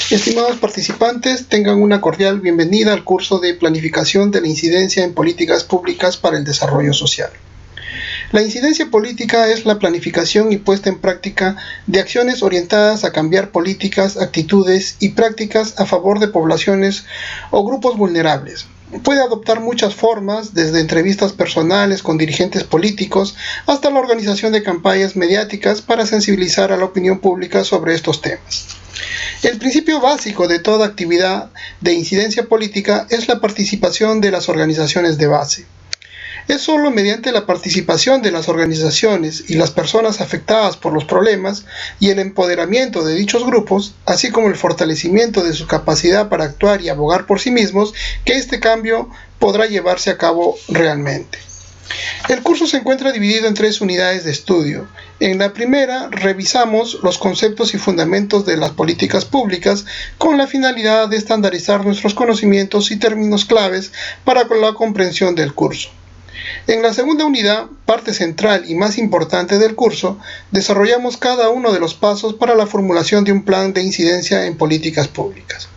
Estimados participantes, tengan una cordial bienvenida al curso de Planificación de la Incidencia en Políticas Públicas para el Desarrollo Social. La incidencia política es la planificación y puesta en práctica de acciones orientadas a cambiar políticas, actitudes y prácticas a favor de poblaciones o grupos vulnerables. Puede adoptar muchas formas, desde entrevistas personales con dirigentes políticos hasta la organización de campañas mediáticas para sensibilizar a la opinión pública sobre estos temas. El principio básico de toda actividad de incidencia política es la participación de las organizaciones de base. Es solo mediante la participación de las organizaciones y las personas afectadas por los problemas y el empoderamiento de dichos grupos, así como el fortalecimiento de su capacidad para actuar y abogar por sí mismos, que este cambio podrá llevarse a cabo realmente. El curso se encuentra dividido en 3 unidades de estudio. En la primera, revisamos los conceptos y fundamentos de las políticas públicas con la finalidad de estandarizar nuestros conocimientos y términos claves para la comprensión del curso. En la segunda unidad, parte central y más importante del curso, desarrollamos cada uno de los pasos para la formulación de un plan de incidencia en políticas públicas.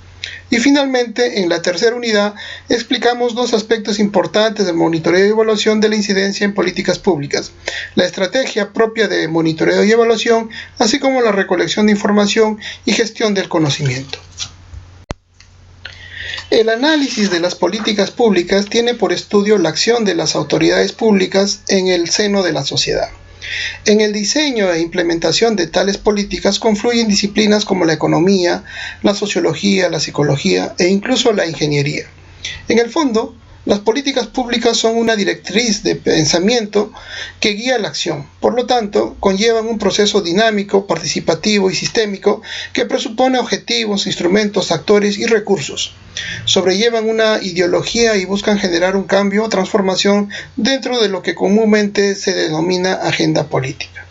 Y finalmente, en la tercera unidad, explicamos 2 aspectos importantes del monitoreo y evaluación de la incidencia en políticas públicas: la estrategia propia de monitoreo y evaluación, así como la recolección de información y gestión del conocimiento. El análisis de las políticas públicas tiene por estudio la acción de las autoridades públicas en el seno de la sociedad. En el diseño e implementación de tales políticas confluyen disciplinas como la economía, la sociología, la psicología e incluso la ingeniería. En el fondo, las políticas públicas son una directriz de pensamiento que guía la acción. Por lo tanto, conllevan un proceso dinámico, participativo y sistémico que presupone objetivos, instrumentos, actores y recursos. Sobrellevan una ideología y buscan generar un cambio o transformación dentro de lo que comúnmente se denomina agenda política.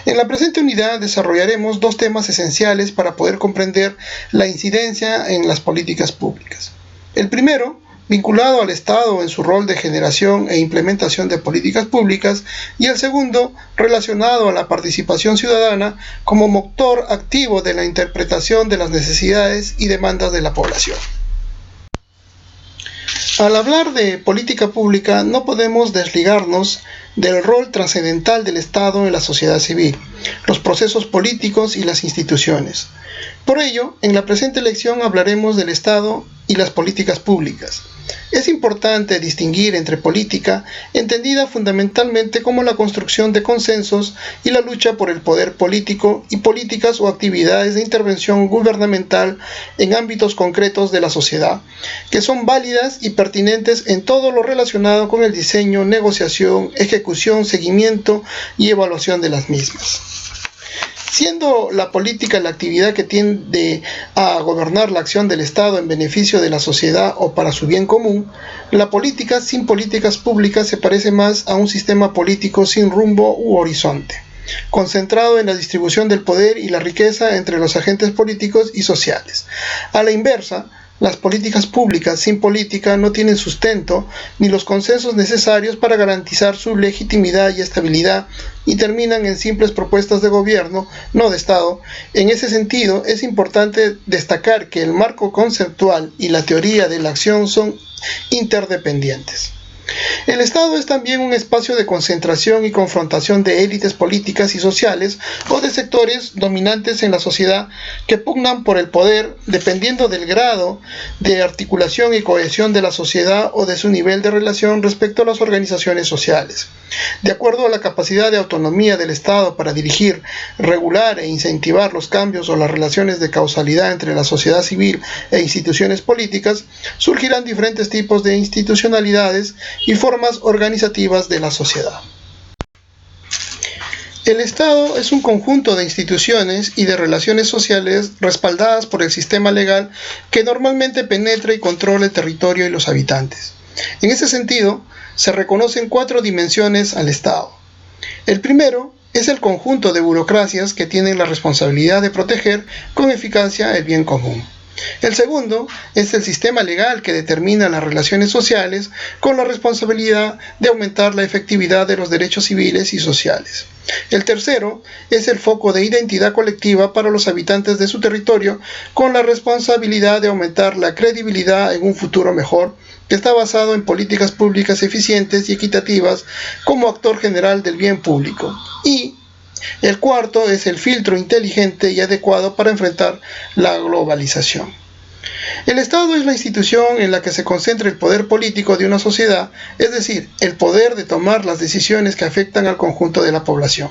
En la presente unidad desarrollaremos 2 temas esenciales para poder comprender la incidencia en las políticas públicas. El primero, vinculado al Estado en su rol de generación e implementación de políticas públicas, y el segundo, relacionado a la participación ciudadana como motor activo de la interpretación de las necesidades y demandas de la población. Al hablar de política pública, no podemos desligarnos del rol trascendental del Estado en la sociedad civil, los procesos políticos y las instituciones. Por ello, en la presente lección hablaremos del Estado y las políticas públicas. Es importante distinguir entre política, entendida fundamentalmente como la construcción de consensos y la lucha por el poder político, y políticas o actividades de intervención gubernamental en ámbitos concretos de la sociedad, que son válidas y pertinentes en todo lo relacionado con el diseño, negociación, ejecución, seguimiento y evaluación de las mismas. Siendo la política la actividad que tiende a gobernar la acción del Estado en beneficio de la sociedad o para su bien común, la política sin políticas públicas se parece más a un sistema político sin rumbo u horizonte, concentrado en la distribución del poder y la riqueza entre los agentes políticos y sociales. A la inversa, las políticas públicas sin política no tienen sustento ni los consensos necesarios para garantizar su legitimidad y estabilidad, y terminan en simples propuestas de gobierno, no de Estado. En ese sentido, es importante destacar que el marco conceptual y la teoría de la acción son interdependientes. El Estado es también un espacio de concentración y confrontación de élites políticas y sociales o de sectores dominantes en la sociedad que pugnan por el poder dependiendo del grado de articulación y cohesión de la sociedad o de su nivel de relación respecto a las organizaciones sociales. De acuerdo a la capacidad de autonomía del Estado para dirigir, regular e incentivar los cambios o las relaciones de causalidad entre la sociedad civil e instituciones políticas, surgirán diferentes tipos de institucionalidades y formas organizativas de la sociedad. El Estado es un conjunto de instituciones y de relaciones sociales respaldadas por el sistema legal que normalmente penetra y controla el territorio y los habitantes. En ese sentido, se reconocen 4 dimensiones al Estado. El primero es el conjunto de burocracias que tienen la responsabilidad de proteger con eficacia el bien común. El segundo es el sistema legal que determina las relaciones sociales con la responsabilidad de aumentar la efectividad de los derechos civiles y sociales. El tercero es el foco de identidad colectiva para los habitantes de su territorio con la responsabilidad de aumentar la credibilidad en un futuro mejor que está basado en políticas públicas eficientes y equitativas como actor general del bien público. Y el cuarto es el filtro inteligente y adecuado para enfrentar la globalización. El Estado es la institución en la que se concentra el poder político de una sociedad, es decir, el poder de tomar las decisiones que afectan al conjunto de la población.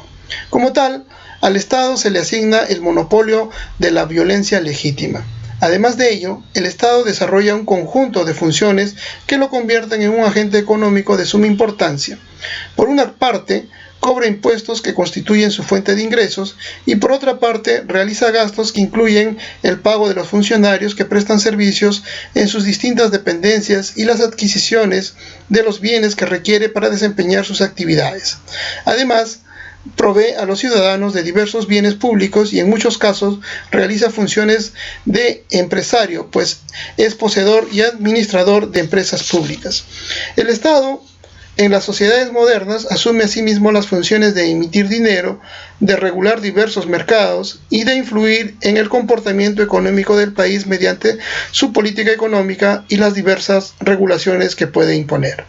Como tal, al Estado se le asigna el monopolio de la violencia legítima. Además de ello, el Estado desarrolla un conjunto de funciones que lo convierten en un agente económico de suma importancia. Por una parte, cobra impuestos que constituyen su fuente de ingresos y por otra parte realiza gastos que incluyen el pago de los funcionarios que prestan servicios en sus distintas dependencias y las adquisiciones de los bienes que requiere para desempeñar sus actividades. Además, provee a los ciudadanos de diversos bienes públicos y en muchos casos realiza funciones de empresario, pues es poseedor y administrador de empresas públicas. El Estado en las sociedades modernas asume asimismo las funciones de emitir dinero, de regular diversos mercados y de influir en el comportamiento económico del país mediante su política económica y las diversas regulaciones que puede imponer.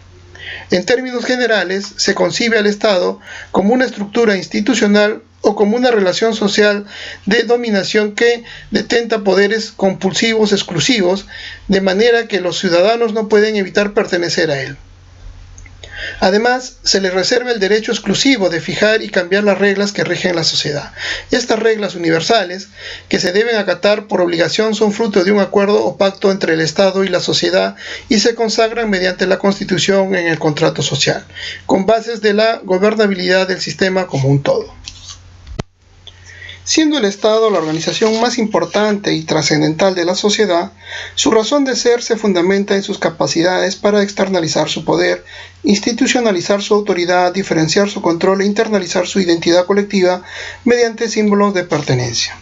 En términos generales, se concibe al Estado como una estructura institucional o como una relación social de dominación que detenta poderes compulsivos exclusivos, de manera que los ciudadanos no pueden evitar pertenecer a él. Además, se le reserva el derecho exclusivo de fijar y cambiar las reglas que rigen la sociedad. Estas reglas universales, que se deben acatar por obligación, son fruto de un acuerdo o pacto entre el Estado y la sociedad y se consagran mediante la Constitución en el contrato social, con bases de la gobernabilidad del sistema como un todo. Siendo el Estado la organización más importante y trascendental de la sociedad, su razón de ser se fundamenta en sus capacidades para externalizar su poder, institucionalizar su autoridad, diferenciar su control e internalizar su identidad colectiva mediante símbolos de pertenencia.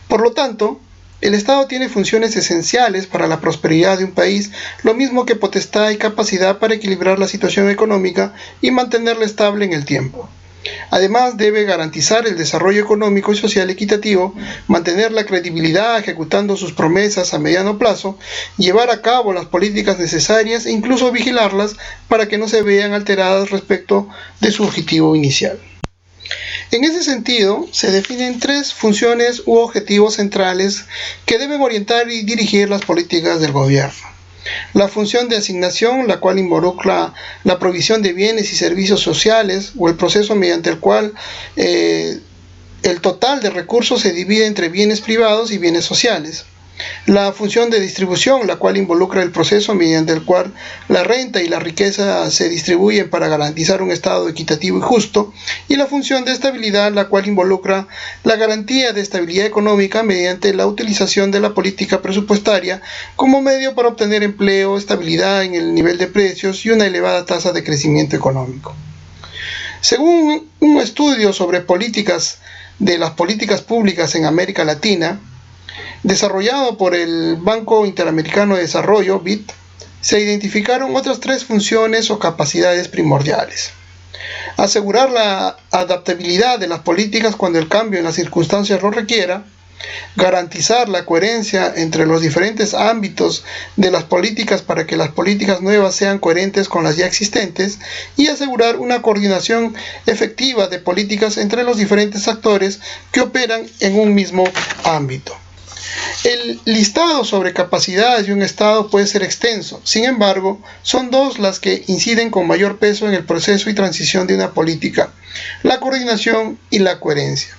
Por lo tanto, el Estado tiene funciones esenciales para la prosperidad de un país, lo mismo que potestad y capacidad para equilibrar la situación económica y mantenerla estable en el tiempo. Además, debe garantizar el desarrollo económico y social equitativo, mantener la credibilidad ejecutando sus promesas a mediano plazo, llevar a cabo las políticas necesarias e incluso vigilarlas para que no se vean alteradas respecto de su objetivo inicial. En ese sentido, se definen tres funciones u objetivos centrales que deben orientar y dirigir las políticas del gobierno. La función de asignación, la cual involucra la provisión de bienes y servicios sociales o el proceso mediante el cual el total de recursos se divide entre bienes privados y bienes sociales. La función de distribución, la cual involucra el proceso mediante el cual la renta y la riqueza se distribuyen para garantizar un estado equitativo y justo, y la función de estabilidad, la cual involucra la garantía de estabilidad económica mediante la utilización de la política presupuestaria como medio para obtener empleo, estabilidad en el nivel de precios y una elevada tasa de crecimiento económico. Según un estudio sobre las políticas públicas en América Latina, desarrollado por el Banco Interamericano de Desarrollo, BID, se identificaron otras tres funciones o capacidades primordiales. Asegurar la adaptabilidad de las políticas cuando el cambio en las circunstancias lo requiera, garantizar la coherencia entre los diferentes ámbitos de las políticas para que las políticas nuevas sean coherentes con las ya existentes y asegurar una coordinación efectiva de políticas entre los diferentes actores que operan en un mismo ámbito. El listado sobre capacidades de un Estado puede ser extenso, sin embargo, son dos las que inciden con mayor peso en el proceso y transición de una política: la coordinación y la coherencia.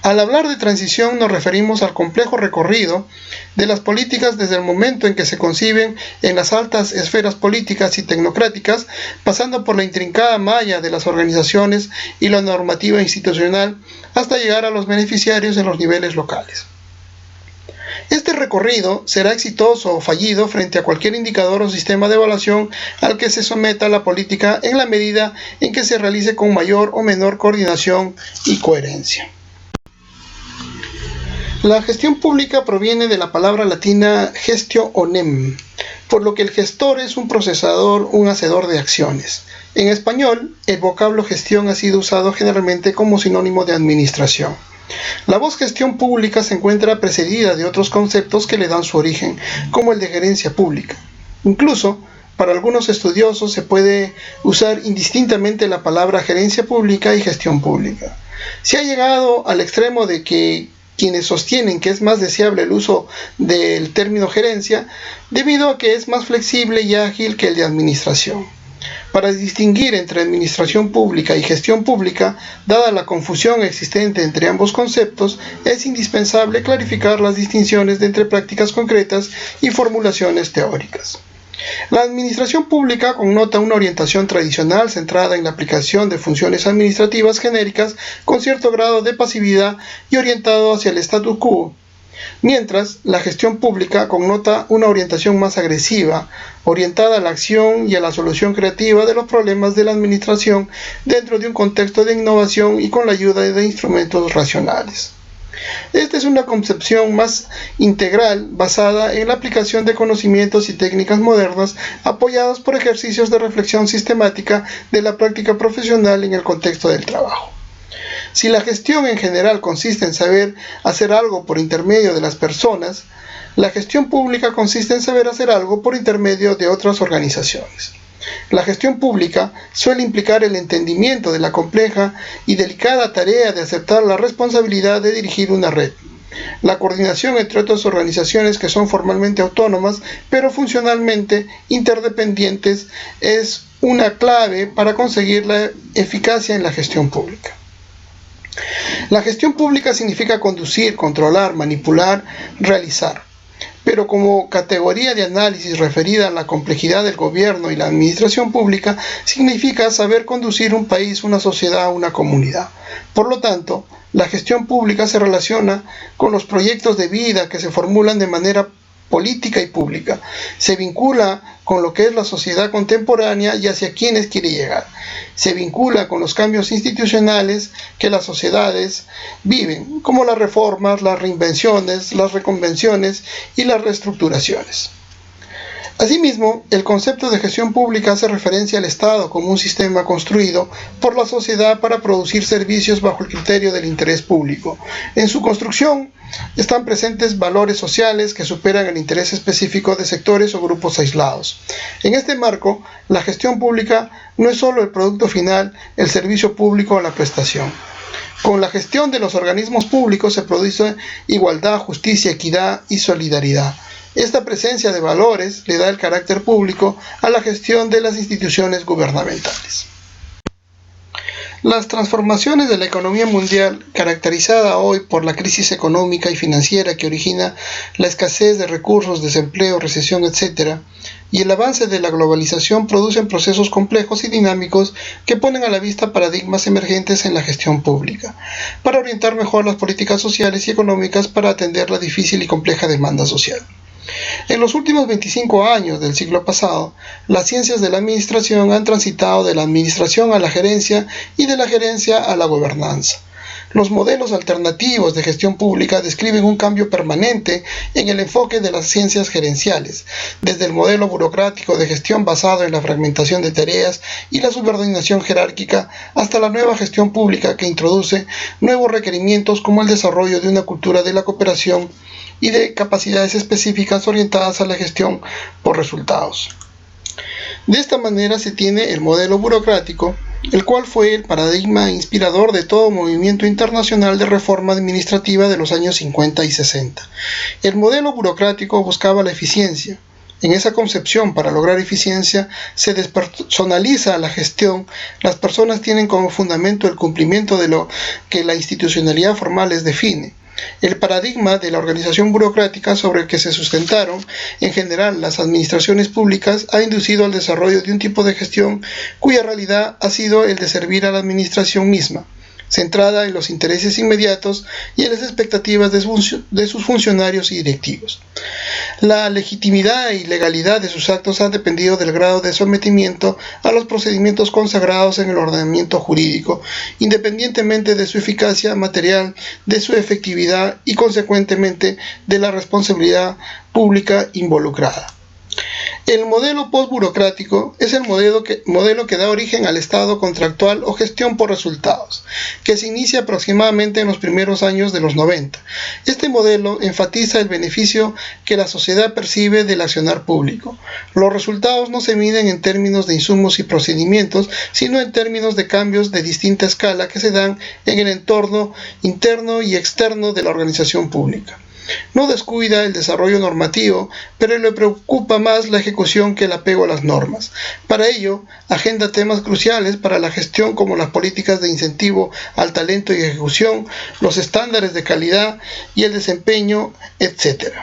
Al hablar de transición nos referimos al complejo recorrido de las políticas desde el momento en que se conciben en las altas esferas políticas y tecnocráticas, pasando por la intrincada malla de las organizaciones y la normativa institucional, hasta llegar a los beneficiarios en los niveles locales. Este recorrido será exitoso o fallido frente a cualquier indicador o sistema de evaluación al que se someta la política en la medida en que se realice con mayor o menor coordinación y coherencia. La gestión pública proviene de la palabra latina gestio onem, por lo que el gestor es un procesador, un hacedor de acciones. En español, el vocablo gestión ha sido usado generalmente como sinónimo de administración. La voz gestión pública se encuentra precedida de otros conceptos que le dan su origen, como el de gerencia pública. Incluso, para algunos estudiosos se puede usar indistintamente la palabra gerencia pública y gestión pública. Se ha llegado al extremo de que quienes sostienen que es más deseable el uso del término gerencia debido a que es más flexible y ágil que el de administración. Para distinguir entre administración pública y gestión pública, dada la confusión existente entre ambos conceptos, es indispensable clarificar las distinciones entre prácticas concretas y formulaciones teóricas. La administración pública connota una orientación tradicional centrada en la aplicación de funciones administrativas genéricas con cierto grado de pasividad y orientado hacia el status quo, mientras la gestión pública connota una orientación más agresiva, orientada a la acción y a la solución creativa de los problemas de la administración dentro de un contexto de innovación y con la ayuda de instrumentos racionales. Esta es una concepción más integral basada en la aplicación de conocimientos y técnicas modernas apoyadas por ejercicios de reflexión sistemática de la práctica profesional en el contexto del trabajo. Si la gestión en general consiste en saber hacer algo por intermedio de las personas, la gestión pública consiste en saber hacer algo por intermedio de otras organizaciones. La gestión pública suele implicar el entendimiento de la compleja y delicada tarea de aceptar la responsabilidad de dirigir una red. La coordinación entre otras organizaciones que son formalmente autónomas, pero funcionalmente interdependientes, es una clave para conseguir la eficacia en la gestión pública. La gestión pública significa conducir, controlar, manipular, realizar. Pero como categoría de análisis referida a la complejidad del gobierno y la administración pública, significa saber conducir un país, una sociedad, una comunidad. Por lo tanto, la gestión pública se relaciona con los proyectos de vida que se formulan de manera política y pública. Se vincula con lo que es la sociedad contemporánea y hacia quienes quiere llegar. Se vincula con los cambios institucionales que las sociedades viven, como las reformas, las reinvenciones, las reconvenciones y las reestructuraciones. Asimismo, el concepto de gestión pública hace referencia al Estado como un sistema construido por la sociedad para producir servicios bajo el criterio del interés público. En su construcción están presentes valores sociales que superan el interés específico de sectores o grupos aislados. En este marco, la gestión pública no es solo el producto final, el servicio público o la prestación. Con la gestión de los organismos públicos se produce igualdad, justicia, equidad y solidaridad. Esta presencia de valores le da el carácter público a la gestión de las instituciones gubernamentales. Las transformaciones de la economía mundial, caracterizada hoy por la crisis económica y financiera que origina la escasez de recursos, desempleo, recesión, etc., y el avance de la globalización producen procesos complejos y dinámicos que ponen a la vista paradigmas emergentes en la gestión pública, para orientar mejor las políticas sociales y económicas para atender la difícil y compleja demanda social. En los últimos 25 años del siglo pasado, las ciencias de la administración han transitado de la administración a la gerencia y de la gerencia a la gobernanza. Los modelos alternativos de gestión pública describen un cambio permanente en el enfoque de las ciencias gerenciales, desde el modelo burocrático de gestión basado en la fragmentación de tareas y la subordinación jerárquica hasta la nueva gestión pública que introduce nuevos requerimientos como el desarrollo de una cultura de la cooperación y de capacidades específicas orientadas a la gestión por resultados. De esta manera se tiene el modelo burocrático, el cual fue el paradigma inspirador de todo movimiento internacional de reforma administrativa de los años 50 y 60. El modelo burocrático buscaba la eficiencia. En esa concepción, para lograr eficiencia, se despersonaliza la gestión. Las personas tienen como fundamento el cumplimiento de lo que la institucionalidad formal les define. El paradigma de la organización burocrática sobre el que se sustentaron, en general, las administraciones públicas ha inducido al desarrollo de un tipo de gestión cuya realidad ha sido el de servir a la administración misma, centrada en los intereses inmediatos y en las expectativas de sus funcionarios y directivos. La legitimidad y legalidad de sus actos ha dependido del grado de sometimiento a los procedimientos consagrados en el ordenamiento jurídico, independientemente de su eficacia material, de su efectividad y, consecuentemente, de la responsabilidad pública involucrada. El modelo postburocrático es el modelo que da origen al Estado contractual o gestión por resultados, que se inicia aproximadamente en los primeros años de los 90. Este modelo enfatiza el beneficio que la sociedad percibe del accionar público. Los resultados no se miden en términos de insumos y procedimientos, sino en términos de cambios de distinta escala que se dan en el entorno interno y externo de la organización pública. No descuida el desarrollo normativo, pero le preocupa más la ejecución que el apego a las normas. Para ello, agenda temas cruciales para la gestión como las políticas de incentivo al talento y ejecución, los estándares de calidad y el desempeño, etc.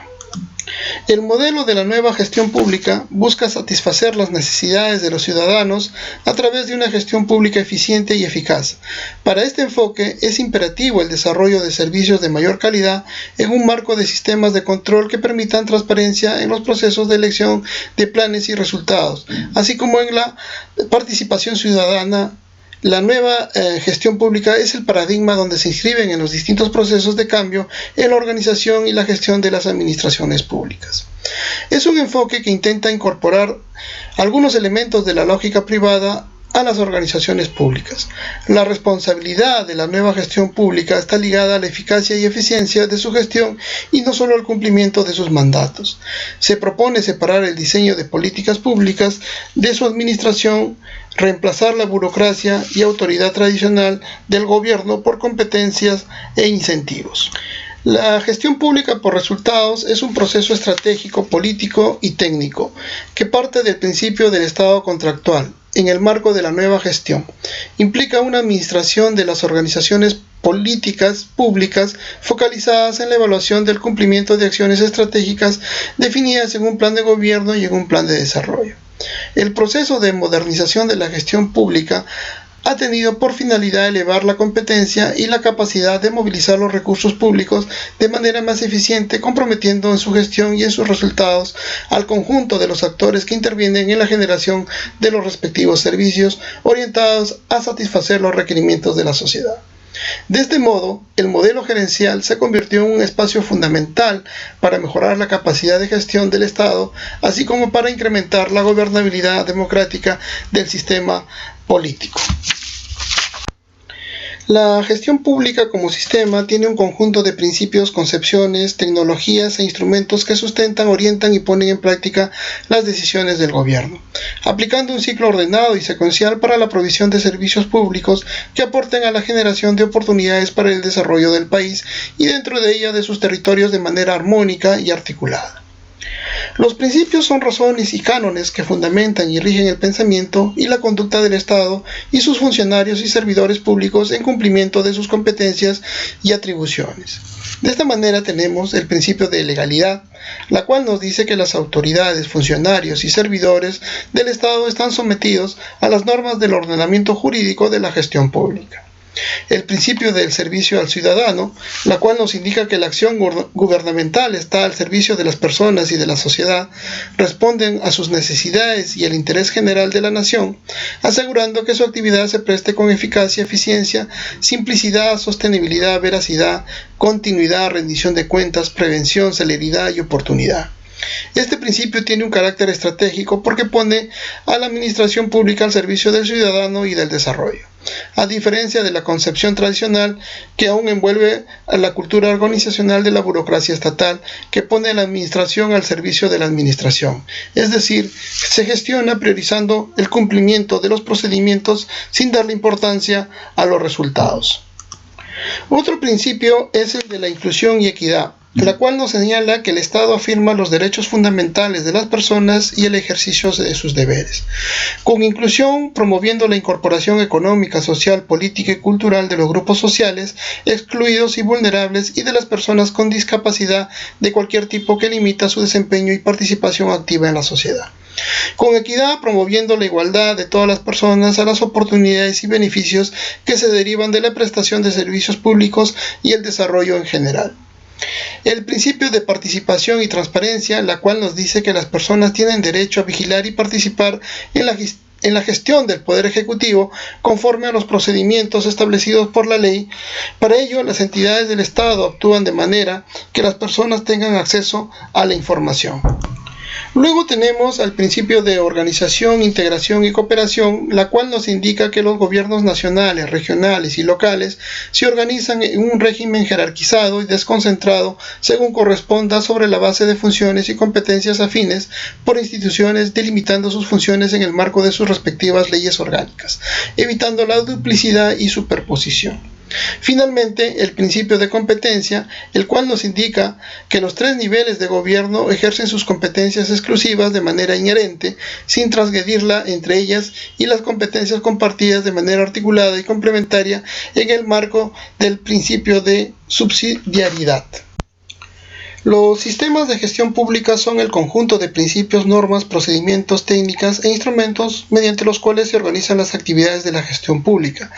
El modelo de la nueva gestión pública busca satisfacer las necesidades de los ciudadanos a través de una gestión pública eficiente y eficaz. Para este enfoque es imperativo el desarrollo de servicios de mayor calidad en un marco de sistemas de control que permitan transparencia en los procesos de elección de planes y resultados, así como en la participación ciudadana. La nueva gestión pública es el paradigma donde se inscriben en los distintos procesos de cambio en la organización y la gestión de las administraciones públicas. Es un enfoque que intenta incorporar algunos elementos de la lógica privada a las organizaciones públicas. La responsabilidad de la nueva gestión pública está ligada a la eficacia y eficiencia de su gestión y no solo al cumplimiento de sus mandatos. Se propone separar el diseño de políticas públicas de su administración, reemplazar la burocracia y autoridad tradicional del gobierno por competencias e incentivos. La gestión pública por resultados es un proceso estratégico, político y técnico que parte del principio del Estado contractual en el marco de la nueva gestión. Implica una administración de las organizaciones políticas públicas focalizadas en la evaluación del cumplimiento de acciones estratégicas definidas en un plan de gobierno y en un plan de desarrollo. El proceso de modernización de la gestión pública ha tenido por finalidad elevar la competencia y la capacidad de movilizar los recursos públicos de manera más eficiente, comprometiendo en su gestión y en sus resultados al conjunto de los actores que intervienen en la generación de los respectivos servicios orientados a satisfacer los requerimientos de la sociedad. De este modo, el modelo gerencial se convirtió en un espacio fundamental para mejorar la capacidad de gestión del Estado, así como para incrementar la gobernabilidad democrática del sistema político. La gestión pública como sistema tiene un conjunto de principios, concepciones, tecnologías e instrumentos que sustentan, orientan y ponen en práctica las decisiones del gobierno, aplicando un ciclo ordenado y secuencial para la provisión de servicios públicos que aporten a la generación de oportunidades para el desarrollo del país y dentro de ella de sus territorios de manera armónica y articulada. Los principios son razones y cánones que fundamentan y rigen el pensamiento y la conducta del Estado y sus funcionarios y servidores públicos en cumplimiento de sus competencias y atribuciones. De esta manera tenemos el principio de legalidad, la cual nos dice que las autoridades, funcionarios y servidores del Estado están sometidos a las normas del ordenamiento jurídico de la gestión pública. El principio del servicio al ciudadano, la cual nos indica que la acción gubernamental está al servicio de las personas y de la sociedad, responden a sus necesidades y el interés general de la nación, asegurando que su actividad se preste con eficacia, eficiencia, simplicidad, sostenibilidad, veracidad, continuidad, rendición de cuentas, prevención, celeridad y oportunidad. Este principio tiene un carácter estratégico porque pone a la administración pública al servicio del ciudadano y del desarrollo, a diferencia de la concepción tradicional que aún envuelve a la cultura organizacional de la burocracia estatal, que pone a la administración al servicio de la administración, es decir, se gestiona priorizando el cumplimiento de los procedimientos sin darle importancia a los resultados. Otro principio es el de la inclusión y equidad, la cual nos señala que el Estado afirma los derechos fundamentales de las personas y el ejercicio de sus deberes. Con inclusión, promoviendo la incorporación económica, social, política y cultural de los grupos sociales, excluidos y vulnerables y de las personas con discapacidad de cualquier tipo que limita su desempeño y participación activa en la sociedad. Con equidad, promoviendo la igualdad de todas las personas a las oportunidades y beneficios que se derivan de la prestación de servicios públicos y el desarrollo en general. El principio de participación y transparencia, la cual nos dice que las personas tienen derecho a vigilar y participar en la gestión del Poder Ejecutivo conforme a los procedimientos establecidos por la ley. Para ello, las entidades del Estado actúan de manera que las personas tengan acceso a la información. Luego tenemos al principio de organización, integración y cooperación, la cual nos indica que los gobiernos nacionales, regionales y locales se organizan en un régimen jerarquizado y desconcentrado según corresponda sobre la base de funciones y competencias afines por instituciones, delimitando sus funciones en el marco de sus respectivas leyes orgánicas, evitando la duplicidad y superposición. Finalmente, el principio de competencia, el cual nos indica que los tres niveles de gobierno ejercen sus competencias exclusivas de manera inherente, sin transgredirla entre ellas, y las competencias compartidas de manera articulada y complementaria en el marco del principio de subsidiariedad. Los sistemas de gestión pública son el conjunto de principios, normas, procedimientos, técnicas e instrumentos mediante los cuales se organizan las actividades de la gestión pública,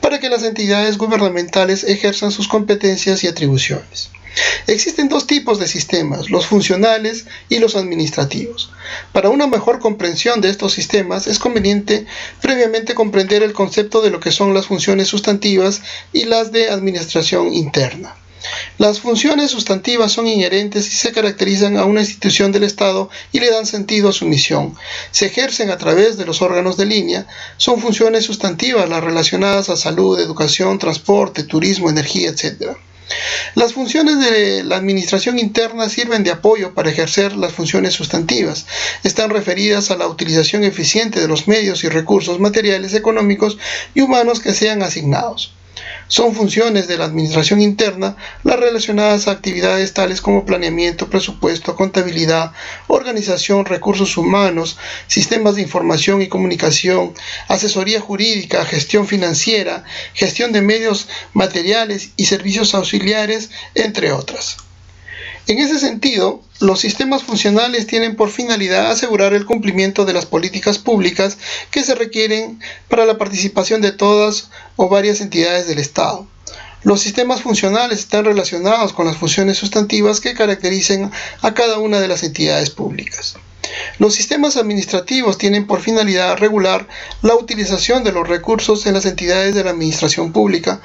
para que las entidades gubernamentales ejerzan sus competencias y atribuciones. Existen dos tipos de sistemas, los funcionales y los administrativos. Para una mejor comprensión de estos sistemas es conveniente previamente comprender el concepto de lo que son las funciones sustantivas y las de administración interna. Las funciones sustantivas son inherentes y se caracterizan a una institución del Estado y le dan sentido a su misión. Se ejercen a través de los órganos de línea. Son funciones sustantivas las relacionadas a salud, educación, transporte, turismo, energía, etc. Las funciones de la administración interna sirven de apoyo para ejercer las funciones sustantivas. Están referidas a la utilización eficiente de los medios y recursos materiales, económicos y humanos que sean asignados. Son funciones de la administración interna las relacionadas a actividades tales como planeamiento, presupuesto, contabilidad, organización, recursos humanos, sistemas de información y comunicación, asesoría jurídica, gestión financiera, gestión de medios materiales y servicios auxiliares, entre otras. En ese sentido, los sistemas funcionales tienen por finalidad asegurar el cumplimiento de las políticas públicas que se requieren para la participación de todas o varias entidades del Estado. Los sistemas funcionales están relacionados con las funciones sustantivas que caracterizan a cada una de las entidades públicas. Los sistemas administrativos tienen por finalidad regular la utilización de los recursos en las entidades de la administración pública,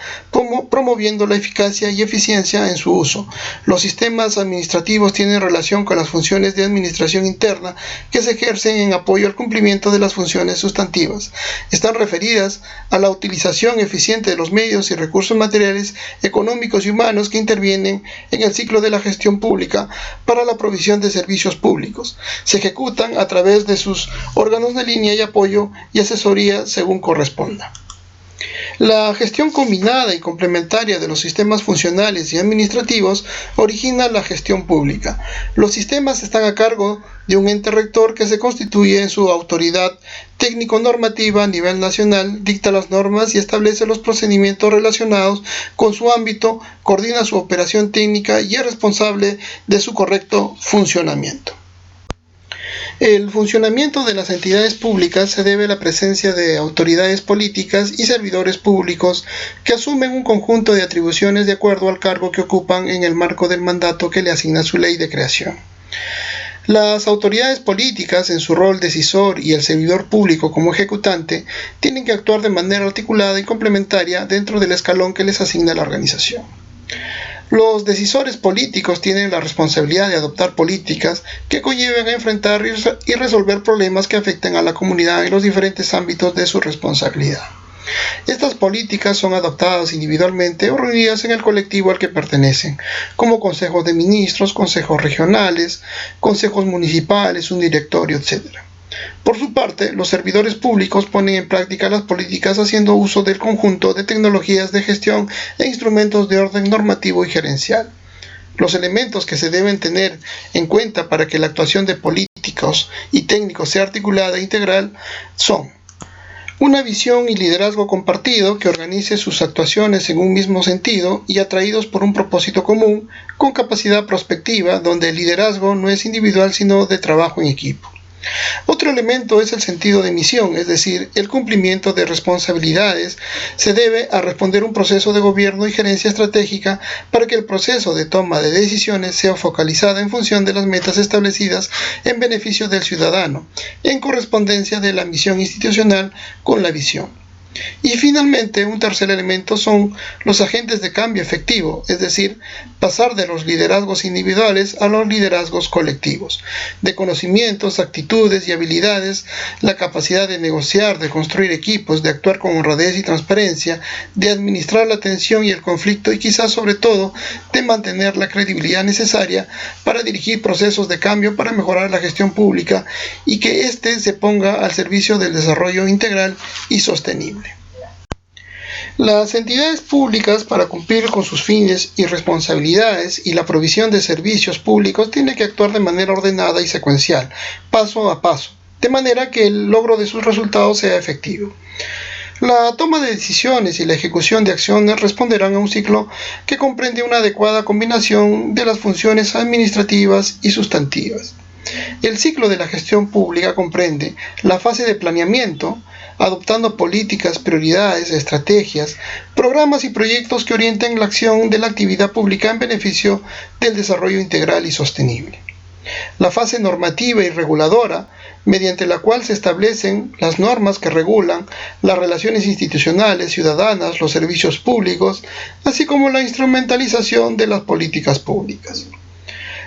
promoviendo la eficacia y eficiencia en su uso. Los sistemas administrativos tienen relación con las funciones de administración interna que se ejercen en apoyo al cumplimiento de las funciones sustantivas. Están referidas a la utilización eficiente de los medios y recursos materiales, económicos y humanos que intervienen en el ciclo de la gestión pública para la provisión de servicios públicos. Se ejecutan a través de sus órganos de línea y apoyo y asesoría según corresponda. La gestión combinada y complementaria de los sistemas funcionales y administrativos origina la gestión pública. Los sistemas están a cargo de un ente rector que se constituye en su autoridad técnico-normativa a nivel nacional, dicta las normas y establece los procedimientos relacionados con su ámbito, coordina su operación técnica y es responsable de su correcto funcionamiento. El funcionamiento de las entidades públicas se debe a la presencia de autoridades políticas y servidores públicos que asumen un conjunto de atribuciones de acuerdo al cargo que ocupan en el marco del mandato que le asigna su ley de creación. Las autoridades políticas, en su rol decisor, y el servidor público como ejecutante, tienen que actuar de manera articulada y complementaria dentro del escalón que les asigna la organización. Los decisores políticos tienen la responsabilidad de adoptar políticas que conlleven a enfrentar y resolver problemas que afecten a la comunidad en los diferentes ámbitos de su responsabilidad. Estas políticas son adoptadas individualmente o reunidas en el colectivo al que pertenecen, como consejos de ministros, consejos regionales, consejos municipales, un directorio, etc. Por su parte, los servidores públicos ponen en práctica las políticas haciendo uso del conjunto de tecnologías de gestión e instrumentos de orden normativo y gerencial. Los elementos que se deben tener en cuenta para que la actuación de políticos y técnicos sea articulada e integral son: una visión y liderazgo compartido que organice sus actuaciones en un mismo sentido y atraídos por un propósito común, con capacidad prospectiva, donde el liderazgo no es individual sino de trabajo en equipo. Otro elemento es el sentido de misión, es decir, el cumplimiento de responsabilidades se debe a responder un proceso de gobierno y gerencia estratégica para que el proceso de toma de decisiones sea focalizada en función de las metas establecidas en beneficio del ciudadano, en correspondencia de la misión institucional con la visión. Y finalmente, un tercer elemento son los agentes de cambio efectivo, es decir, pasar de los liderazgos individuales a los liderazgos colectivos, de conocimientos, actitudes y habilidades, la capacidad de negociar, de construir equipos, de actuar con honradez y transparencia, de administrar la tensión y el conflicto y quizás sobre todo de mantener la credibilidad necesaria para dirigir procesos de cambio para mejorar la gestión pública y que éste se ponga al servicio del desarrollo integral y sostenible. Las entidades públicas, para cumplir con sus fines y responsabilidades y la provisión de servicios públicos, tienen que actuar de manera ordenada y secuencial, paso a paso, de manera que el logro de sus resultados sea efectivo. La toma de decisiones y la ejecución de acciones responderán a un ciclo que comprende una adecuada combinación de las funciones administrativas y sustantivas. El ciclo de la gestión pública comprende la fase de planeamiento, adoptando políticas, prioridades, estrategias, programas y proyectos que orienten la acción de la actividad pública en beneficio del desarrollo integral y sostenible. La fase normativa y reguladora, mediante la cual se establecen las normas que regulan las relaciones institucionales, ciudadanas, los servicios públicos, así como la instrumentalización de las políticas públicas.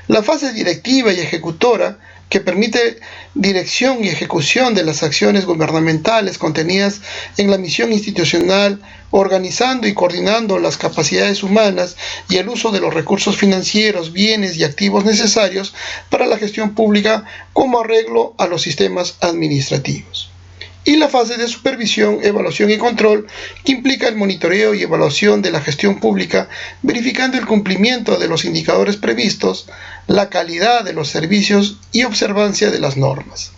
La fase directiva y ejecutora, que permite dirección y ejecución de las acciones gubernamentales contenidas en la misión institucional, organizando y coordinando las capacidades humanas y el uso de los recursos financieros, bienes y activos necesarios para la gestión pública como arreglo a los sistemas administrativos. Y la fase de supervisión, evaluación y control, que implica el monitoreo y evaluación de la gestión pública, verificando el cumplimiento de los indicadores previstos, la calidad de los servicios y observancia de las normas.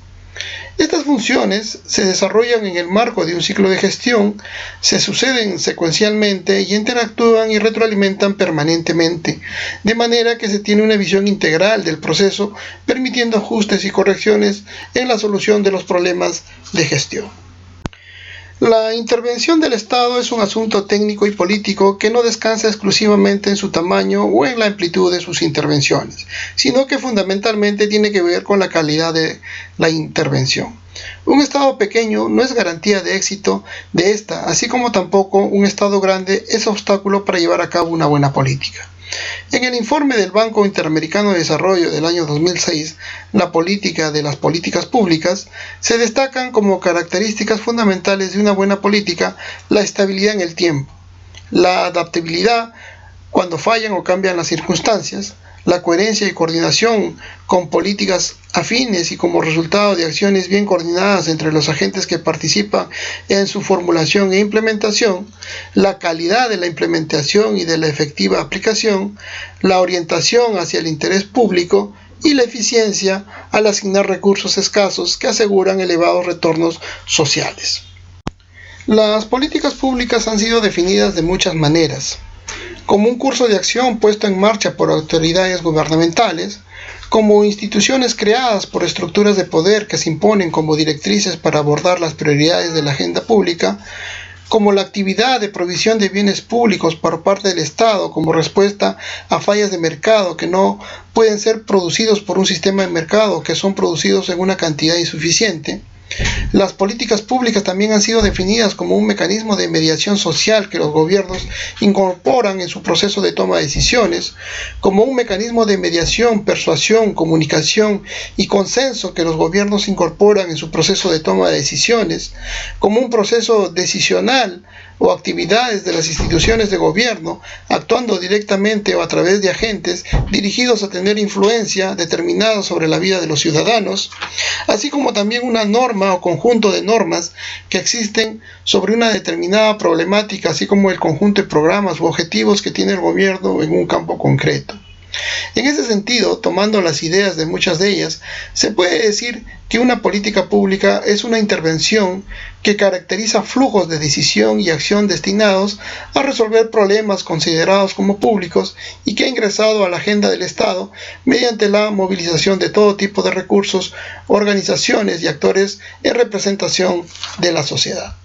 Estas funciones se desarrollan en el marco de un ciclo de gestión, se suceden secuencialmente y interactúan y retroalimentan permanentemente, de manera que se tiene una visión integral del proceso, permitiendo ajustes y correcciones en la solución de los problemas de gestión. La intervención del Estado es un asunto técnico y político que no descansa exclusivamente en su tamaño o en la amplitud de sus intervenciones, sino que fundamentalmente tiene que ver con la calidad de la intervención. Un Estado pequeño no es garantía de éxito de esta, así como tampoco un Estado grande es obstáculo para llevar a cabo una buena política. En el informe del Banco Interamericano de Desarrollo del año 2006, la política de las políticas públicas, se destacan como características fundamentales de una buena política la estabilidad en el tiempo, la adaptabilidad cuando fallan o cambian las circunstancias, la coherencia y coordinación con políticas afines y como resultado de acciones bien coordinadas entre los agentes que participan en su formulación e implementación, la calidad de la implementación y de la efectiva aplicación, la orientación hacia el interés público y la eficiencia al asignar recursos escasos que aseguran elevados retornos sociales. Las políticas públicas han sido definidas de muchas maneras, como un curso de acción puesto en marcha por autoridades gubernamentales, como instituciones creadas por estructuras de poder que se imponen como directrices para abordar las prioridades de la agenda pública, como la actividad de provisión de bienes públicos por parte del Estado como respuesta a fallas de mercado que no pueden ser producidos por un sistema de mercado, que son producidos en una cantidad insuficiente. Las políticas públicas también han sido definidas como un mecanismo de mediación social que los gobiernos incorporan en su proceso de toma de decisiones, como un mecanismo de mediación, persuasión, comunicación y consenso que los gobiernos incorporan en su proceso de toma de decisiones, como un proceso decisional o actividades de las instituciones de gobierno, actuando directamente o a través de agentes dirigidos a tener influencia determinada sobre la vida de los ciudadanos, así como también una norma o conjunto de normas que existen sobre una determinada problemática, así como el conjunto de programas u objetivos que tiene el gobierno en un campo concreto. En ese sentido, tomando las ideas de muchas de ellas, se puede decir que una política pública es una intervención que caracteriza flujos de decisión y acción destinados a resolver problemas considerados como públicos y que ha ingresado a la agenda del Estado mediante la movilización de todo tipo de recursos, organizaciones y actores en representación de la sociedad.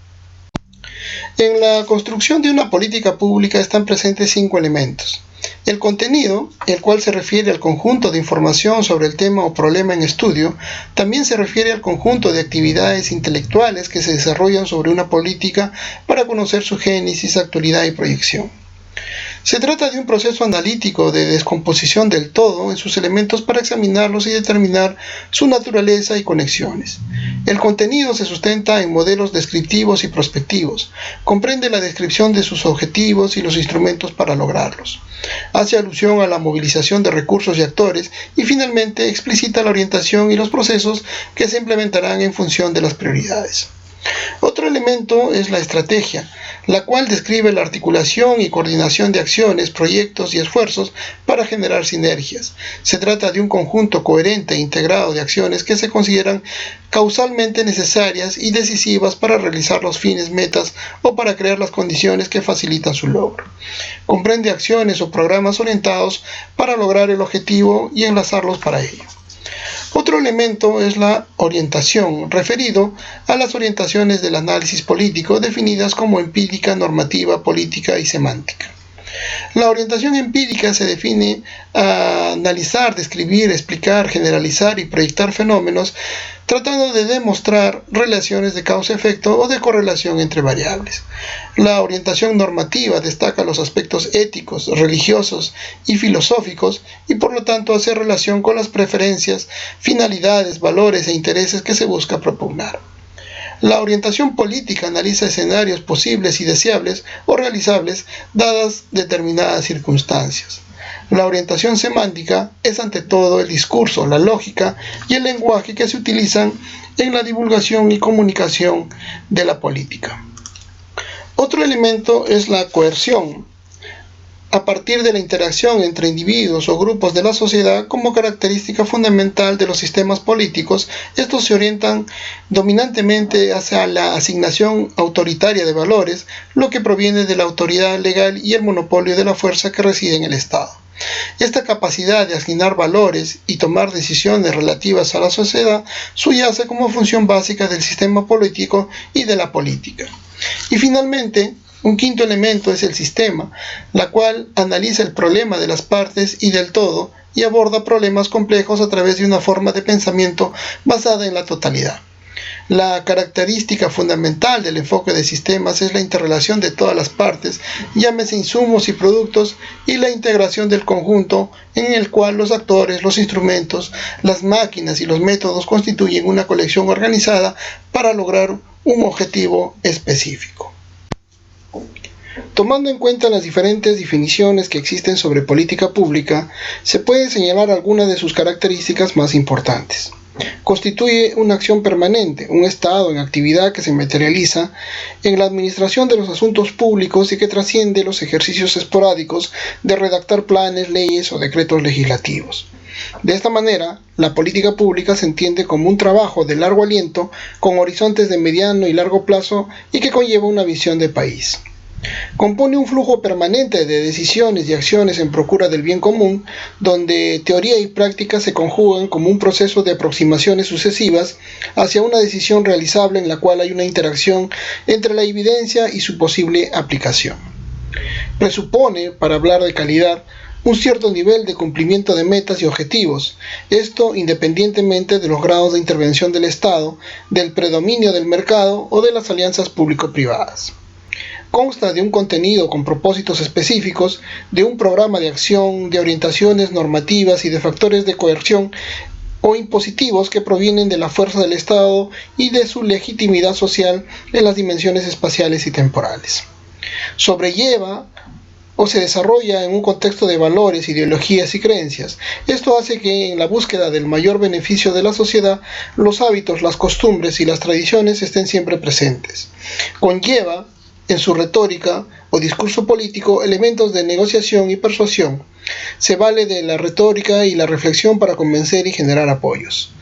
En la construcción de una política pública están presentes 5 elementos. El contenido, el cual se refiere al conjunto de información sobre el tema o problema en estudio, también se refiere al conjunto de actividades intelectuales que se desarrollan sobre una política para conocer su génesis, actualidad y proyección. Se trata de un proceso analítico de descomposición del todo en sus elementos para examinarlos y determinar su naturaleza y conexiones. El contenido se sustenta en modelos descriptivos y prospectivos, comprende la descripción de sus objetivos y los instrumentos para lograrlos, hace alusión a la movilización de recursos y actores y finalmente explicita la orientación y los procesos que se implementarán en función de las prioridades. Otro elemento es la estrategia, la cual describe la articulación y coordinación de acciones, proyectos y esfuerzos para generar sinergias. Se trata de un conjunto coherente e integrado de acciones que se consideran causalmente necesarias y decisivas para realizar los fines, metas o para crear las condiciones que facilitan su logro. Comprende acciones o programas orientados para lograr el objetivo y enlazarlos para ello. Otro elemento es la orientación, referido a las orientaciones del análisis político definidas como empírica, normativa, política y semántica. La orientación empírica se define a analizar, describir, explicar, generalizar y proyectar fenómenos, tratando de demostrar relaciones de causa-efecto o de correlación entre variables. La orientación normativa destaca los aspectos éticos, religiosos y filosóficos y por lo tanto hace relación con las preferencias, finalidades, valores e intereses que se busca propugnar. La orientación política analiza escenarios posibles y deseables o realizables dadas determinadas circunstancias. La orientación semántica es ante todo el discurso, la lógica y el lenguaje que se utilizan en la divulgación y comunicación de la política. Otro elemento es la coerción, a partir de la interacción entre individuos o grupos de la sociedad como característica fundamental de los sistemas políticos. Estos se orientan dominantemente hacia la asignación autoritaria de valores, lo que proviene de la autoridad legal y el monopolio de la fuerza que reside en el Estado. Esta capacidad de asignar valores y tomar decisiones relativas a la sociedad subyace como función básica del sistema político y de la política. Y finalmente, un quinto elemento es el sistema, la cual analiza el problema de las partes y del todo y aborda problemas complejos a través de una forma de pensamiento basada en la totalidad. La característica fundamental del enfoque de sistemas es la interrelación de todas las partes, llámese insumos y productos, y la integración del conjunto en el cual los actores, los instrumentos, las máquinas y los métodos constituyen una colección organizada para lograr un objetivo específico. Tomando en cuenta las diferentes definiciones que existen sobre política pública, se puede señalar algunas de sus características más importantes. Constituye una acción permanente, un estado en actividad que se materializa en la administración de los asuntos públicos y que trasciende los ejercicios esporádicos de redactar planes, leyes o decretos legislativos. De esta manera, la política pública se entiende como un trabajo de largo aliento con horizontes de mediano y largo plazo y que conlleva una visión de país. Compone un flujo permanente de decisiones y acciones en procura del bien común, donde teoría y práctica se conjugan como un proceso de aproximaciones sucesivas hacia una decisión realizable en la cual hay una interacción entre la evidencia y su posible aplicación. Presupone, para hablar de calidad, un cierto nivel de cumplimiento de metas y objetivos, esto independientemente de los grados de intervención del Estado, del predominio del mercado o de las alianzas público-privadas. Consta de un contenido con propósitos específicos, de un programa de acción, de orientaciones normativas y de factores de coerción o impositivos que provienen de la fuerza del Estado y de su legitimidad social en las dimensiones espaciales y temporales. Sobrelleva o se desarrolla en un contexto de valores, ideologías y creencias. Esto hace que en la búsqueda del mayor beneficio de la sociedad, los hábitos, las costumbres y las tradiciones estén siempre presentes. Conlleva en su retórica o discurso político elementos de negociación y persuasión. Se vale de la retórica y la reflexión para convencer y generar apoyos.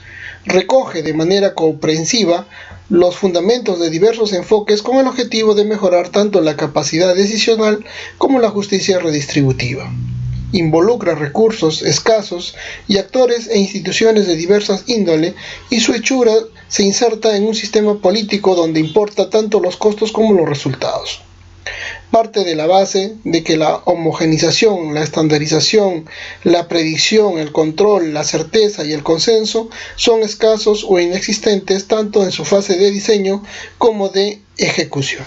Recoge de manera comprensiva los fundamentos de diversos enfoques con el objetivo de mejorar tanto la capacidad decisional como la justicia redistributiva. Involucra recursos escasos y actores e instituciones de diversas índole, y su hechura se inserta en un sistema político donde importa tanto los costos como los resultados. Parte de la base de que la homogenización, la estandarización, la predicción, el control, la certeza y el consenso son escasos o inexistentes tanto en su fase de diseño como de ejecución.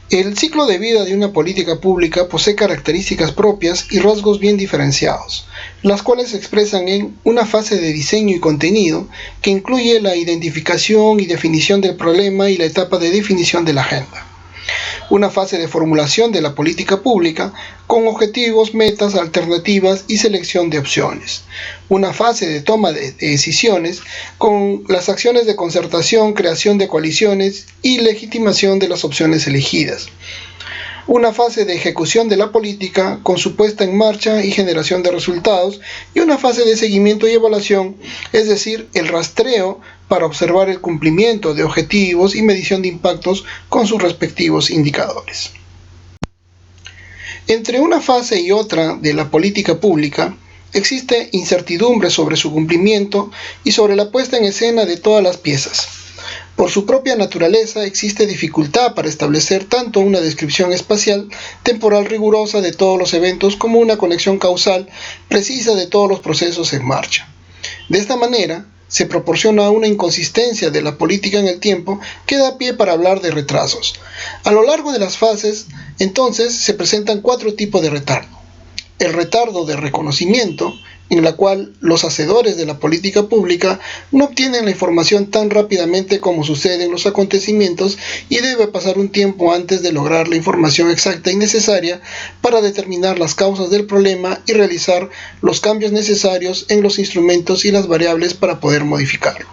El ciclo de vida de una política pública posee características propias y rasgos bien diferenciados, las cuales se expresan en una fase de diseño y contenido que incluye la identificación y definición del problema y la etapa de definición de la agenda. Una fase de formulación de la política pública con objetivos, metas, alternativas y selección de opciones. Una fase de toma de decisiones con las acciones de concertación, creación de coaliciones y legitimación de las opciones elegidas. Una fase de ejecución de la política con su puesta en marcha y generación de resultados, y una fase de seguimiento y evaluación, es decir, el rastreo para observar el cumplimiento de objetivos y medición de impactos con sus respectivos indicadores. Entre una fase y otra de la política pública, existe incertidumbre sobre su cumplimiento y sobre la puesta en escena de todas las piezas. Por su propia naturaleza existe dificultad para establecer tanto una descripción espacial, temporal rigurosa de todos los eventos como una conexión causal precisa de todos los procesos en marcha. De esta manera, se proporciona una inconsistencia de la política en el tiempo que da pie para hablar de retrasos. A lo largo de las fases, entonces, se presentan 4 tipos de retardo. El retardo de reconocimiento, en la cual los hacedores de la política pública no obtienen la información tan rápidamente como sucede en los acontecimientos y debe pasar un tiempo antes de lograr la información exacta y necesaria para determinar las causas del problema y realizar los cambios necesarios en los instrumentos y las variables para poder modificarlo.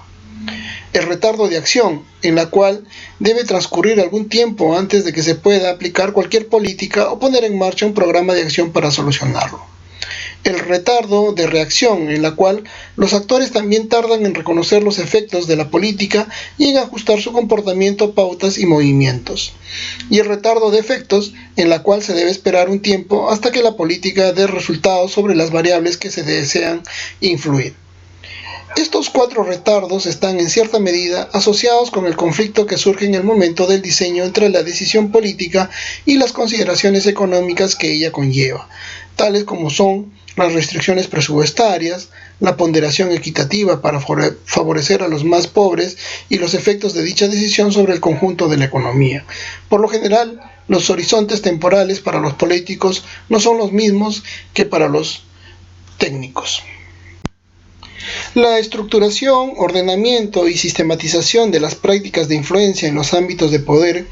El retardo de acción, en la cual debe transcurrir algún tiempo antes de que se pueda aplicar cualquier política o poner en marcha un programa de acción para solucionarlo. El retardo de reacción, en la cual los actores también tardan en reconocer los efectos de la política y en ajustar su comportamiento a pautas y movimientos. Y el retardo de efectos, en la cual se debe esperar un tiempo hasta que la política dé resultados sobre las variables que se desean influir. Estos 4 retardos están en cierta medida asociados con el conflicto que surge en el momento del diseño entre la decisión política y las consideraciones económicas que ella conlleva, tales como son las restricciones presupuestarias, la ponderación equitativa para favorecer a los más pobres y los efectos de dicha decisión sobre el conjunto de la economía. Por lo general, los horizontes temporales para los políticos no son los mismos que para los técnicos. La estructuración, ordenamiento y sistematización de las prácticas de influencia en los ámbitos de poder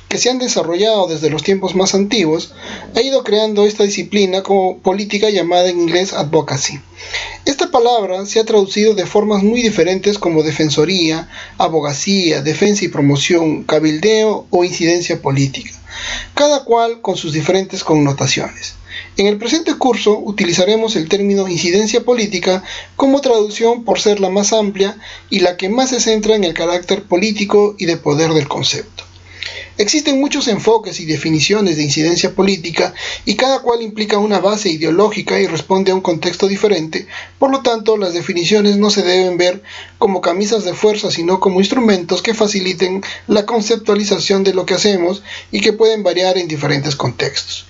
que se han desarrollado desde los tiempos más antiguos ha ido creando esta disciplina como política llamada en inglés advocacy. Esta palabra se ha traducido de formas muy diferentes como defensoría, abogacía, defensa y promoción, cabildeo o incidencia política, cada cual con sus diferentes connotaciones. En el presente curso utilizaremos el término incidencia política como traducción por ser la más amplia y la que más se centra en el carácter político y de poder del concepto. Existen muchos enfoques y definiciones de incidencia política y cada cual implica una base ideológica y responde a un contexto diferente, por lo tanto las definiciones no se deben ver como camisas de fuerza sino como instrumentos que faciliten la conceptualización de lo que hacemos y que pueden variar en diferentes contextos.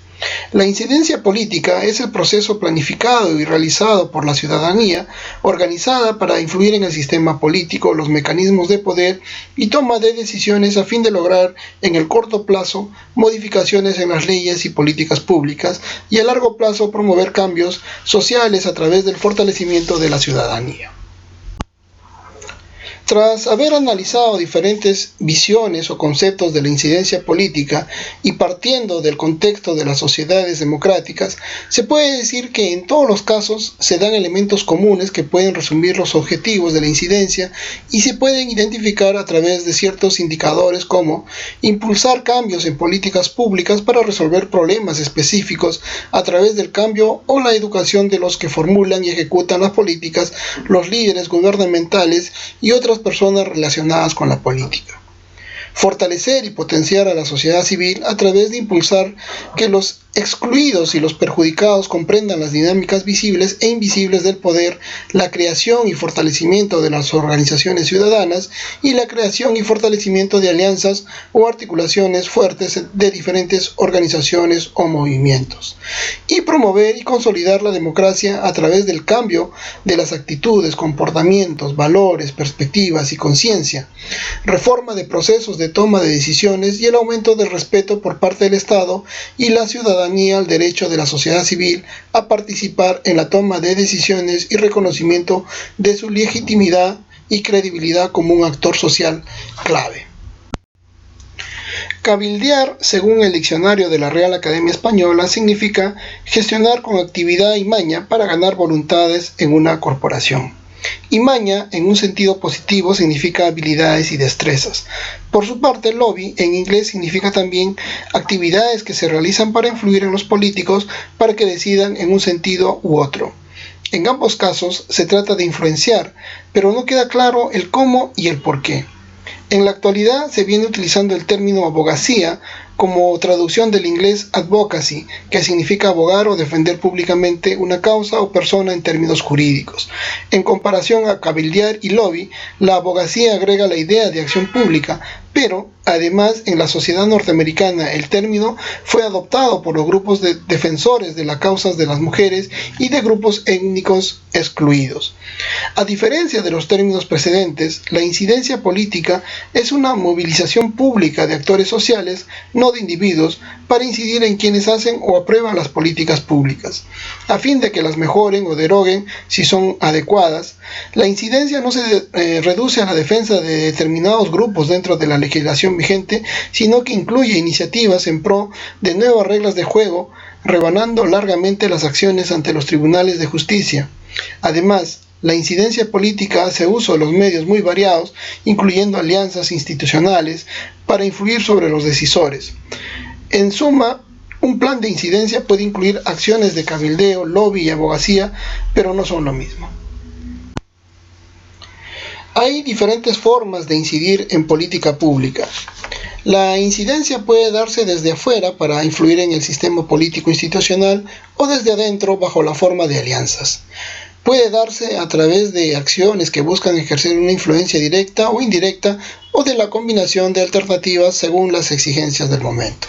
La incidencia política es el proceso planificado y realizado por la ciudadanía, organizada para influir en el sistema político, los mecanismos de poder y toma de decisiones a fin de lograr, en el corto plazo, modificaciones en las leyes y políticas públicas y a largo plazo promover cambios sociales a través del fortalecimiento de la ciudadanía. Tras haber analizado diferentes visiones o conceptos de la incidencia política y partiendo del contexto de las sociedades democráticas, se puede decir que en todos los casos se dan elementos comunes que pueden resumir los objetivos de la incidencia y se pueden identificar a través de ciertos indicadores como impulsar cambios en políticas públicas para resolver problemas específicos a través del cambio o la educación de los que formulan y ejecutan las políticas, los líderes gubernamentales y otras personas relacionadas con la política. Fortalecer y potenciar a la sociedad civil a través de impulsar que los excluidos y los perjudicados comprendan las dinámicas visibles e invisibles del poder, la creación y fortalecimiento de las organizaciones ciudadanas y la creación y fortalecimiento de alianzas o articulaciones fuertes de diferentes organizaciones o movimientos. Y promover y consolidar la democracia a través del cambio de las actitudes, comportamientos, valores, perspectivas y conciencia, reforma de procesos de toma de decisiones y el aumento del respeto por parte del Estado y la ciudadanía al derecho de la sociedad civil a participar en la toma de decisiones y reconocimiento de su legitimidad y credibilidad como un actor social clave. Cabildear, según el diccionario de la Real Academia Española, significa gestionar con actividad y maña para ganar voluntades en una corporación. Y maña, en un sentido positivo, significa habilidades y destrezas. Por su parte, lobby, en inglés, significa también actividades que se realizan para influir en los políticos para que decidan en un sentido u otro. En ambos casos, se trata de influenciar, pero no queda claro el cómo y el por qué. En la actualidad se viene utilizando el término abogacía como traducción del inglés advocacy, que significa abogar o defender públicamente una causa o persona en términos jurídicos. En comparación a cabildear y lobby, la abogacía agrega la idea de acción pública, pero además en la sociedad norteamericana el término fue adoptado por los grupos de defensores de las causas de las mujeres y de grupos étnicos excluidos. A diferencia de los términos precedentes, la incidencia política es una movilización pública de actores sociales, no de individuos, para incidir en quienes hacen o aprueban las políticas públicas, a fin de que las mejoren o deroguen si son adecuadas. La incidencia no se reduce a la defensa de determinados grupos dentro de la legislación vigente, sino que incluye iniciativas en pro de nuevas reglas de juego, rebanando largamente las acciones ante los tribunales de justicia. Además, la incidencia política hace uso de los medios muy variados, incluyendo alianzas institucionales, para influir sobre los decisores. En suma, un plan de incidencia puede incluir acciones de cabildeo, lobby y abogacía, pero no son lo mismo. Hay diferentes formas de incidir en política pública. La incidencia puede darse desde afuera para influir en el sistema político institucional o desde adentro bajo la forma de alianzas. Puede darse a través de acciones que buscan ejercer una influencia directa o indirecta o de la combinación de alternativas según las exigencias del momento.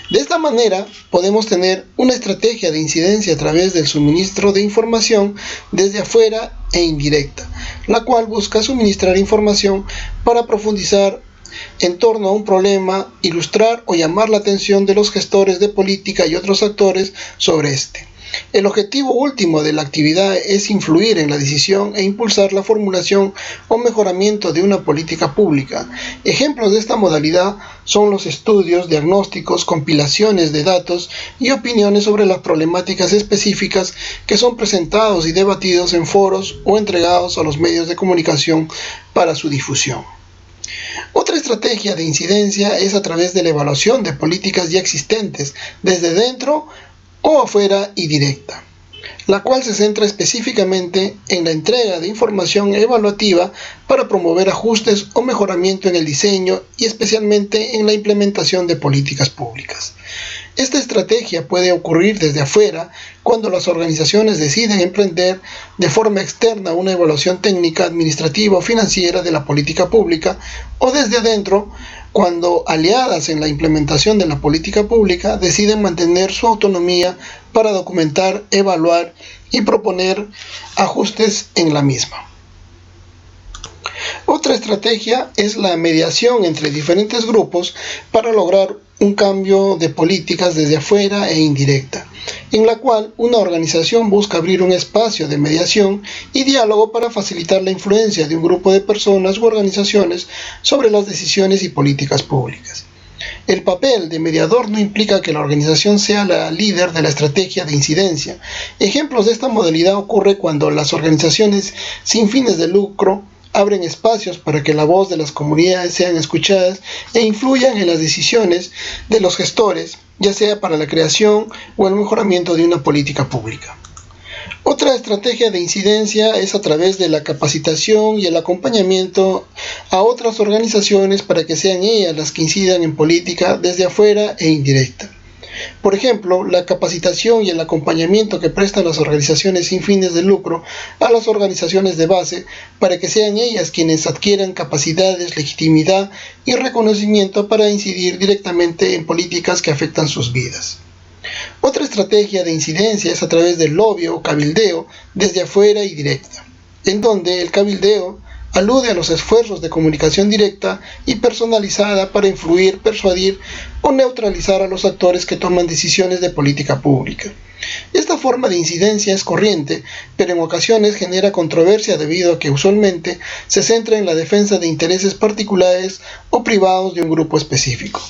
De esta manera, podemos tener una estrategia de incidencia a través del suministro de información desde afuera e indirecta, la cual busca suministrar información para profundizar en torno a un problema, ilustrar o llamar la atención de los gestores de política y otros actores sobre este. El objetivo último de la actividad es influir en la decisión e impulsar la formulación o mejoramiento de una política pública. Ejemplos de esta modalidad son los estudios, diagnósticos, compilaciones de datos y opiniones sobre las problemáticas específicas que son presentados y debatidos en foros o entregados a los medios de comunicación para su difusión. Otra estrategia de incidencia es a través de la evaluación de políticas ya existentes, desde dentro o afuera y directa, la cual se centra específicamente en la entrega de información evaluativa para promover ajustes o mejoramiento en el diseño y especialmente en la implementación de políticas públicas. Esta estrategia puede ocurrir desde afuera cuando las organizaciones deciden emprender de forma externa una evaluación técnica, administrativa o financiera de la política pública, o desde adentro cuando aliadas en la implementación de la política pública deciden mantener su autonomía para documentar, evaluar y proponer ajustes en la misma. Otra estrategia es la mediación entre diferentes grupos para lograr un cambio de políticas desde afuera e indirecta, en la cual una organización busca abrir un espacio de mediación y diálogo para facilitar la influencia de un grupo de personas u organizaciones sobre las decisiones y políticas públicas. El papel de mediador no implica que la organización sea la líder de la estrategia de incidencia. Ejemplos de esta modalidad ocurre cuando las organizaciones sin fines de lucro abren espacios para que la voz de las comunidades sean escuchadas e influyan en las decisiones de los gestores, ya sea para la creación o el mejoramiento de una política pública. Otra estrategia de incidencia es a través de la capacitación y el acompañamiento a otras organizaciones para que sean ellas las que incidan en política desde afuera e indirecta. Por ejemplo, la capacitación y el acompañamiento que prestan las organizaciones sin fines de lucro a las organizaciones de base para que sean ellas quienes adquieran capacidades, legitimidad y reconocimiento para incidir directamente en políticas que afectan sus vidas. Otra estrategia de incidencia es a través del lobby o cabildeo desde afuera y directa, en donde el cabildeo alude a los esfuerzos de comunicación directa y personalizada para influir, persuadir o neutralizar a los actores que toman decisiones de política pública. Esta forma de incidencia es corriente, pero en ocasiones genera controversia debido a que usualmente se centra en la defensa de intereses particulares o privados de un grupo específico.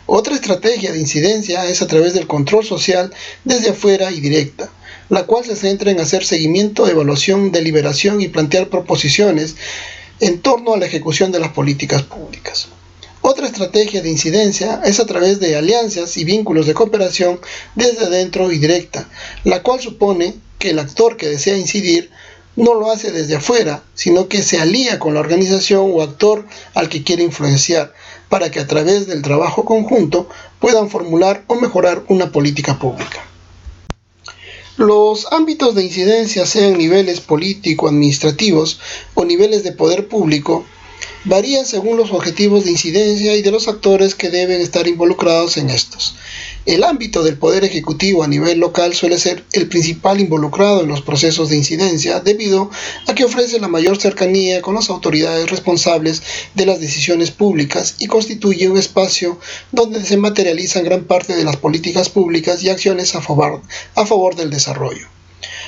Otra estrategia de incidencia es a través del control social desde afuera y directa, la cual se centra en hacer seguimiento, evaluación, deliberación y plantear proposiciones en torno a la ejecución de las políticas públicas. Otra estrategia de incidencia es a través de alianzas y vínculos de cooperación desde adentro y directa, la cual supone que el actor que desea incidir no lo hace desde afuera, sino que se alía con la organización o actor al que quiere influenciar, para que a través del trabajo conjunto puedan formular o mejorar una política pública. Los ámbitos de incidencia, sean niveles político-administrativos o niveles de poder público, varían según los objetivos de incidencia y de los actores que deben estar involucrados en estos. El ámbito del poder ejecutivo a nivel local suele ser el principal involucrado en los procesos de incidencia debido a que ofrece la mayor cercanía con las autoridades responsables de las decisiones públicas y constituye un espacio donde se materializan gran parte de las políticas públicas y acciones a favor del desarrollo.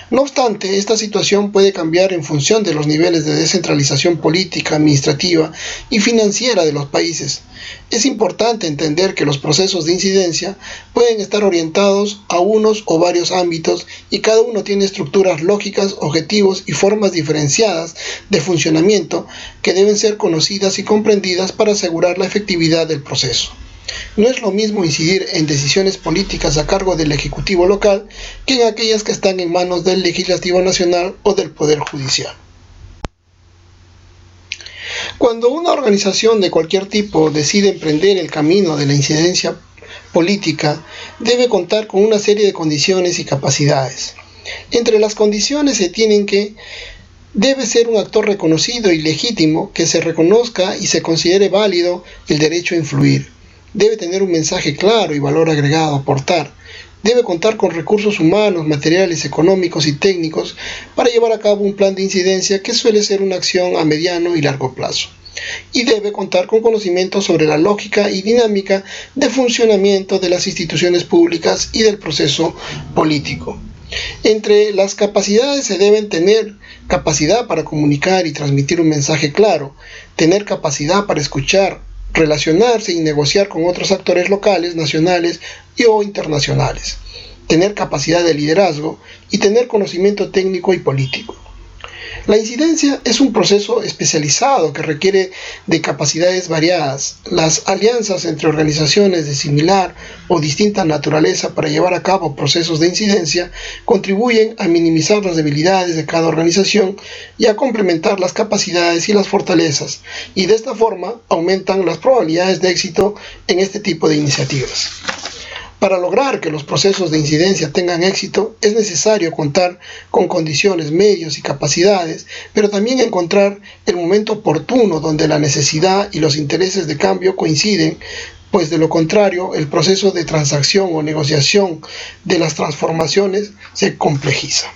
No obstante, esta situación puede cambiar en función de los niveles de descentralización política, administrativa y financiera de los países. Es importante entender que los procesos de incidencia pueden estar orientados a unos o varios ámbitos y cada uno tiene estructuras lógicas, objetivos y formas diferenciadas de funcionamiento que deben ser conocidas y comprendidas para asegurar la efectividad del proceso. No es lo mismo incidir en decisiones políticas a cargo del Ejecutivo local que en aquellas que están en manos del Legislativo Nacional o del Poder Judicial. Cuando una organización de cualquier tipo decide emprender el camino de la incidencia política, debe contar con una serie de condiciones y capacidades. Entre las condiciones se tienen que debe ser un actor reconocido y legítimo que se reconozca y se considere válido el derecho a influir. Debe tener un mensaje claro y valor agregado a aportar. Debe contar con recursos humanos, materiales, económicos y técnicos para llevar a cabo un plan de incidencia que suele ser una acción a mediano y largo plazo. Y debe contar con conocimiento sobre la lógica y dinámica de funcionamiento de las instituciones públicas y del proceso político. Entre las capacidades se deben tener capacidad para comunicar y transmitir un mensaje claro, tener capacidad para escuchar, relacionarse y negociar con otros actores locales, nacionales o internacionales, tener capacidad de liderazgo y tener conocimiento técnico y político. La incidencia es un proceso especializado que requiere de capacidades variadas. Las alianzas entre organizaciones de similar o distinta naturaleza para llevar a cabo procesos de incidencia contribuyen a minimizar las debilidades de cada organización y a complementar las capacidades y las fortalezas, y de esta forma aumentan las probabilidades de éxito en este tipo de iniciativas. Para lograr que los procesos de incidencia tengan éxito, es necesario contar con condiciones, medios y capacidades, pero también encontrar el momento oportuno donde la necesidad y los intereses de cambio coinciden, pues de lo contrario, el proceso de transacción o negociación de las transformaciones se complejiza.